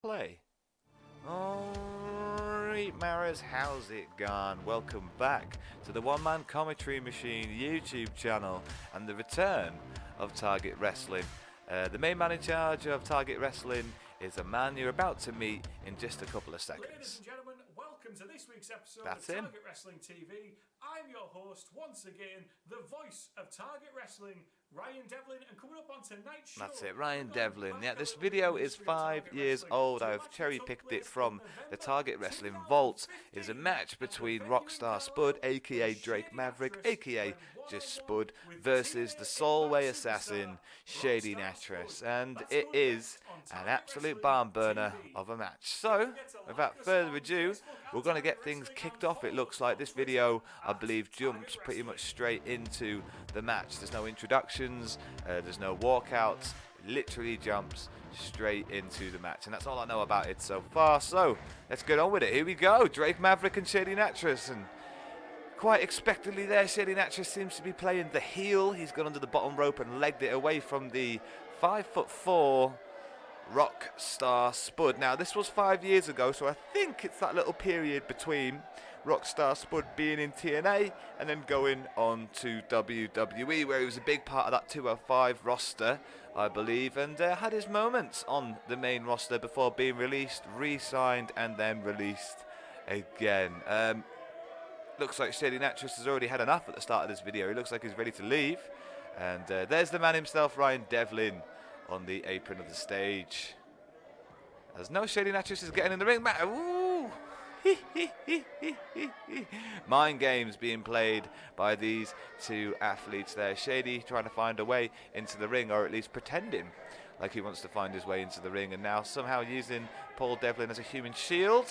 Play. Alright, Maras, how's it gone? Welcome back to the One Man Commentary Machine YouTube channel and the return of Target Wrestling. The main man in charge of Target Wrestling is a man you're about to meet in just a couple of seconds. Ladies and gentlemen, welcome to this week's episode That's of him. Target Wrestling TV. I'm your host, once again, the voice of Target Wrestling, Ryan Devlin, and coming up on tonight's show... That's it, Ryan Devlin. Yeah, this video is 5 years old. I've cherry-picked it from the Target Wrestling Vault. It is a match between Rockstar Spud, a.k.a. Drake Maverick, a.k.a. just Spud, versus the Solway Assassin, Shady Nattress. And it is an absolute barn burner of a match. So, without further ado, we're going to get things kicked off. It looks like this video, I believe, jumps pretty much straight into the match. There's no introductions, there's no walkouts. It literally jumps straight into the match, and that's all I know about it so far. So let's get on with it. Here we go. Drake Maverick and Shady Nattress, and quite expectedly there, Shady Nattress seems to be playing the heel. He's gone under the bottom rope and legged it away from the 5'4" Rockstar Spud. Now this was 5 years ago, so I think it's that little period between Rockstar Spud being in TNA and then going on to WWE, where he was a big part of that 205 roster, I believe, and had his moments on the main roster before being released, re-signed, and then released again. Looks like Shady Nattress has already had enough at the start of this video. He looks like he's ready to leave, and there's the man himself, Ryan Devlin, on the apron of the stage. As no, Shady Nattress is getting in the ring. Ooh. Mind games being played by these two athletes there. Shady trying to find a way into the ring, or at least pretending like he wants to find his way into the ring, and now somehow using Paul Devlin as a human shield.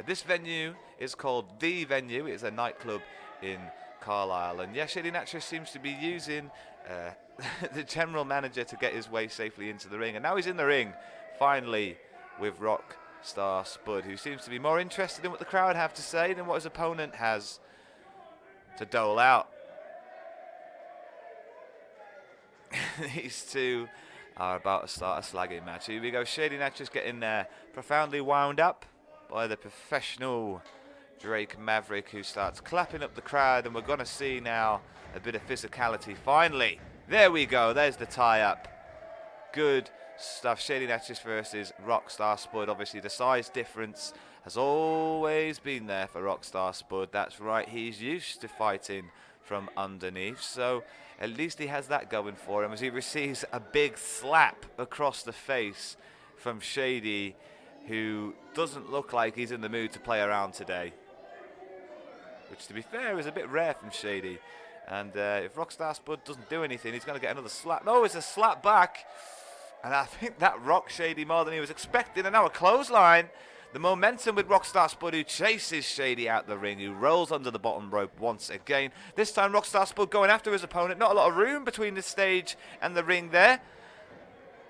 This venue is called The Venue. It's a nightclub in Carlisle, and yeah, Shady Nattress seems to be using the general manager to get his way safely into the ring, and now he's in the ring finally with Rockstar Spud, who seems to be more interested in what the crowd have to say than what his opponent has to dole out. These two are about to start a slagging match. Here we go. Shady Nattress getting profoundly wound up by the professional Drake Maverick, who starts clapping up the crowd, and we're going to see now a bit of physicality finally. There we go. There's the tie-up. Good stuff. Shady Nattress versus Rockstar Spud. Obviously, the size difference has always been there for Rockstar Spud. That's right. He's used to fighting from underneath, so at least he has that going for him as he receives a big slap across the face from Shady, who doesn't look like he's in the mood to play around today, which, to be fair, is a bit rare from Shady. And if Rockstar Spud doesn't do anything, he's going to get another slap. No, it's a slap back. And I think that rocked Shady more than he was expecting. And now a clothesline. The momentum with Rockstar Spud, who chases Shady out the ring, who rolls under the bottom rope once again. This time Rockstar Spud going after his opponent. Not a lot of room between the stage and the ring there.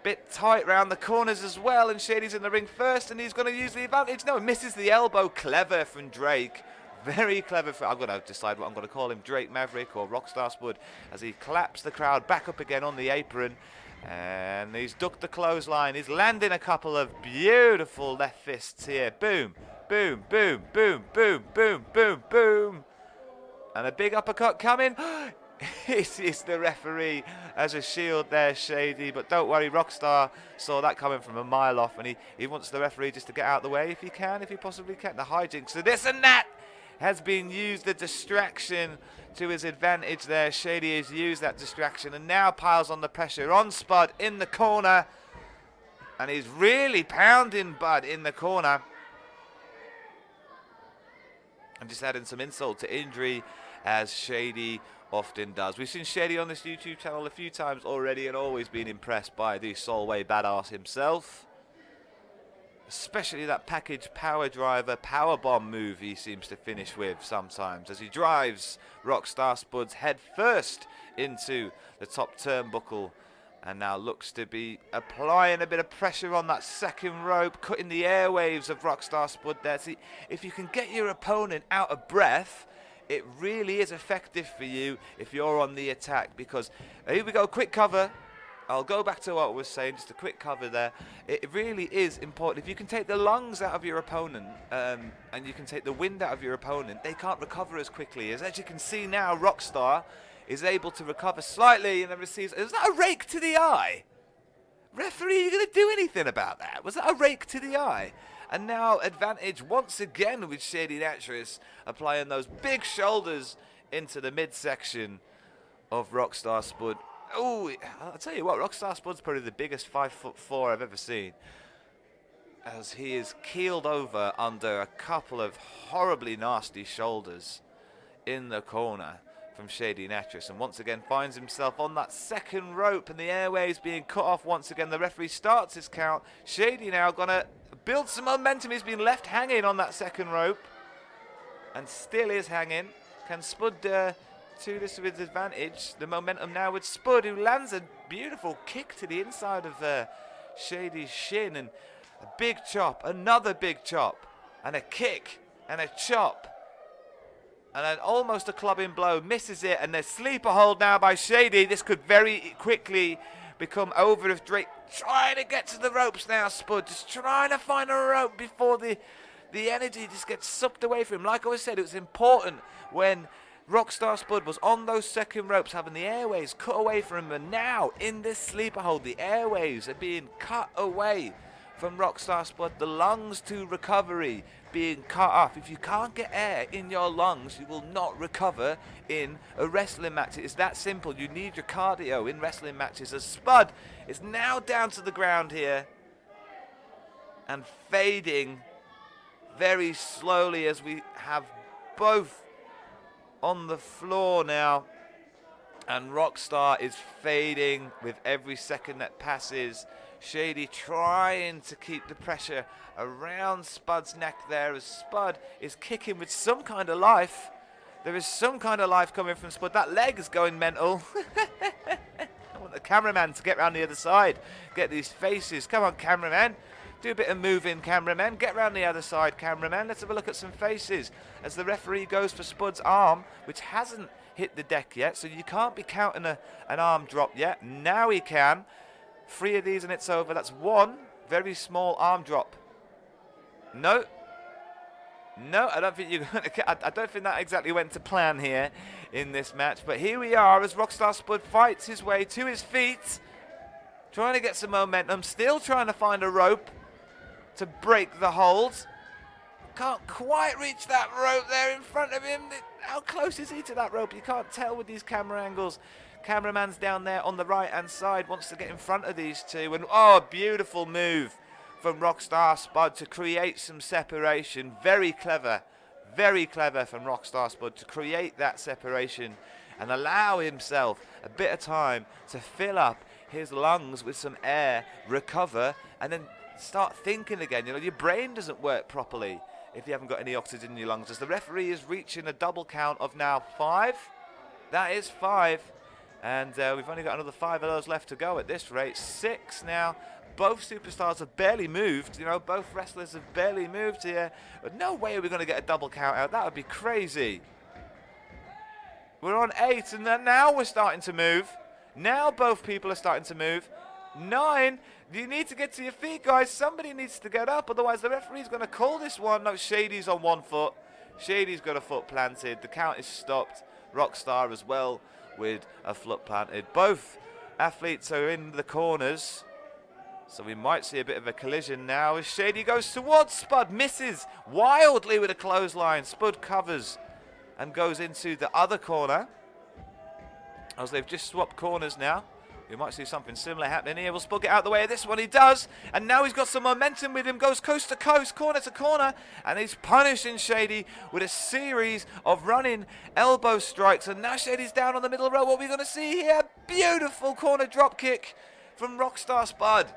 Bit tight round the corners as well. And Shady's in the ring first, and he's going to use the advantage. No, misses the elbow. Clever from Drake. Very clever. I'm going to decide what I'm going to call him, Drake Maverick or Rockstar Spud, as he claps the crowd back up again on the apron. And he's ducked the clothesline. He's landing a couple of beautiful left fists here. Boom, boom, boom, boom, boom, boom, boom, boom. And a big uppercut coming. It's the referee as a shield there, Shady. But don't worry, Rockstar saw that coming from a mile off, and he wants the referee just to get out of the way if he can, if he possibly can. The hijinks of this and that has been used, the distraction to his advantage there. Shady has used that distraction and now piles on the pressure on Spud in the corner. And he's really pounding Bud in the corner. And just adding some insult to injury, as Shady often does. We've seen Shady on this YouTube channel a few times already and always been impressed by the Solway badass himself. Especially that package power driver powerbomb move he seems to finish with sometimes, as he drives Rockstar Spud's head first into the top turnbuckle, and now looks to be applying a bit of pressure on that second rope, cutting the airwaves of Rockstar Spud there. See, if you can get your opponent out of breath, it really is effective for you if you're on the attack, because here we go, quick cover I'll go back to what I was saying, just a quick cover there. It really is important. If you can take the lungs out of your opponent and you can take the wind out of your opponent, they can't recover as quickly. As you can see now, Rockstar is able to recover slightly and then receives... Is that a rake to the eye? Referee, are you going to do anything about that? Was that a rake to the eye? And now advantage once again with Shady Nattress, applying those big shoulders into the midsection of Rockstar Spud. Oh, I'll tell you what, Rockstar Spud's probably the biggest 5'4" I've ever seen, as he is keeled over under a couple of horribly nasty shoulders in the corner from Shady Nattress, and once again finds himself on that second rope, and the airways being cut off once again. The referee starts his count. Shady now gonna build some momentum. He's been left hanging on that second rope and still is hanging. Can Spud to this with advantage? The momentum now with Spud, who lands a beautiful kick to the inside of Shady's shin, and a big chop, another big chop, and a kick, and a chop, and then almost a clubbing blow, misses it, and there's sleeper hold now by Shady. This could very quickly become over if Drake trying to get to the ropes now. Spud just trying to find a rope before the energy just gets sucked away from him. Like I said, it was important when Rockstar Spud was on those second ropes, having the airways cut away from him, and now in this sleeper hold, the airways are being cut away from Rockstar Spud. The lungs to recovery being cut off. If you can't get air in your lungs, you will not recover in a wrestling match. It's that simple. You need your cardio in wrestling matches. As Spud is now down to the ground here and fading very slowly, as we have both on the floor now, and Rockstar is fading with every second that passes. Shady trying to keep the pressure around Spud's neck there, as Spud is kicking with some kind of life. There is some kind of life coming from Spud. That leg is going mental. I want the cameraman to get around the other side, get these faces. Come on, cameraman. Do a bit of moving, cameraman. Get round the other side, cameraman. Let's have a look at some faces as the referee goes for Spud's arm, which hasn't hit the deck yet, so you can't be counting an arm drop yet. Now he can. 3 of these and it's over. That's one very small arm drop. No, I don't think I don't think that exactly went to plan here in this match. But here we are as Rockstar Spud fights his way to his feet, trying to get some momentum, still trying to find a rope to break the hold. Can't quite reach that rope there in front of him. How close is he to that rope? You can't tell with these camera angles. Cameraman's down there on the right-hand side, wants to get in front of these two. And oh, a beautiful move from Rockstar Spud to create some separation. Very clever from Rockstar Spud to create that separation and allow himself a bit of time to fill up his lungs with some air, recover, and then start thinking again. You know, your brain doesn't work properly if you haven't got any oxygen in your lungs. As the referee is reaching a double count of now 5. That is 5. And we've only got another 5 of those left to go at this rate. 6 now. Both superstars have barely moved. You know, both wrestlers have barely moved here. But no way are we going to get a double count out. That would be crazy. We're on 8, and then now we're starting to move. Now both people are starting to move. 9. You need to get to your feet, guys. Somebody needs to get up. Otherwise, the referee's going to call this one. No, Shady's on 1 foot. Shady's got a foot planted. The count is stopped. Rockstar as well with a foot planted. Both athletes are in the corners, so we might see a bit of a collision now as Shady goes towards Spud, misses wildly with a clothesline. Spud covers and goes into the other corner as they've just swapped corners now. We might see something similar happening here. Will Spud get out of the way of this one? He does. And now he's got some momentum with him. Goes coast to coast, corner to corner. And he's punishing Shady with a series of running elbow strikes. And now Shady's down on the middle row. What are we going to see here? Beautiful corner drop kick from Rockstar Spud.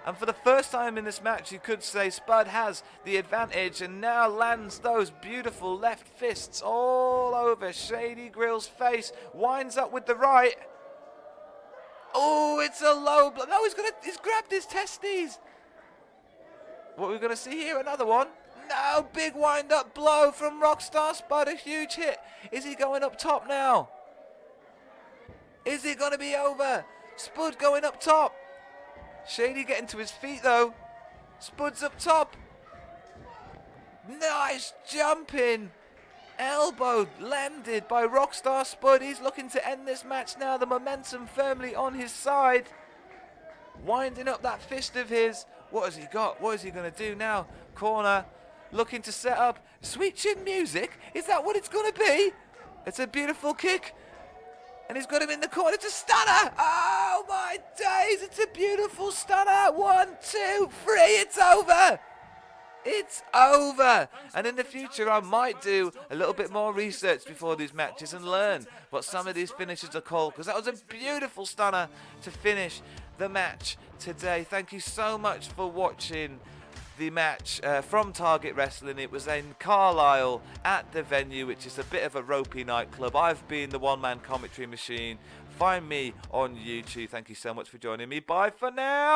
And for the first time in this match, you could say Spud has the advantage and now lands those beautiful left fists all over Shady Grill's face. Winds up with the right. Oh, it's a low blow. No, he's grabbed his testes. What are we going to see here? Another one. No, big wind-up blow from Rockstar Spud. A huge hit. Is he going up top now? Is it going to be over? Spud going up top. Shady getting to his feet though. Spud's up top. Nice jumping. Elbow landed by Rockstar Spud. He's looking to end this match now. The momentum firmly on his side. Winding up that fist of his. What has he got? What is he going to do now? Corner. Looking to set up. Sweet chin music. Is that what it's going to be? It's a beautiful kick. And he's got him in the corner. It's a stunner. Oh my days. It's a beautiful stunner. 1, 2, 3. It's over. It's over. And in the future, I might do a little bit more research before these matches and learn what some of these finishes are called, because that was a beautiful stunner to finish the match today. Thank you so much for watching the match from Target Wrestling. It was in Carlisle at the Venue, which is a bit of a ropey nightclub. I've been the one-man commentary machine. Find me on YouTube. Thank you so much for joining me. Bye for now.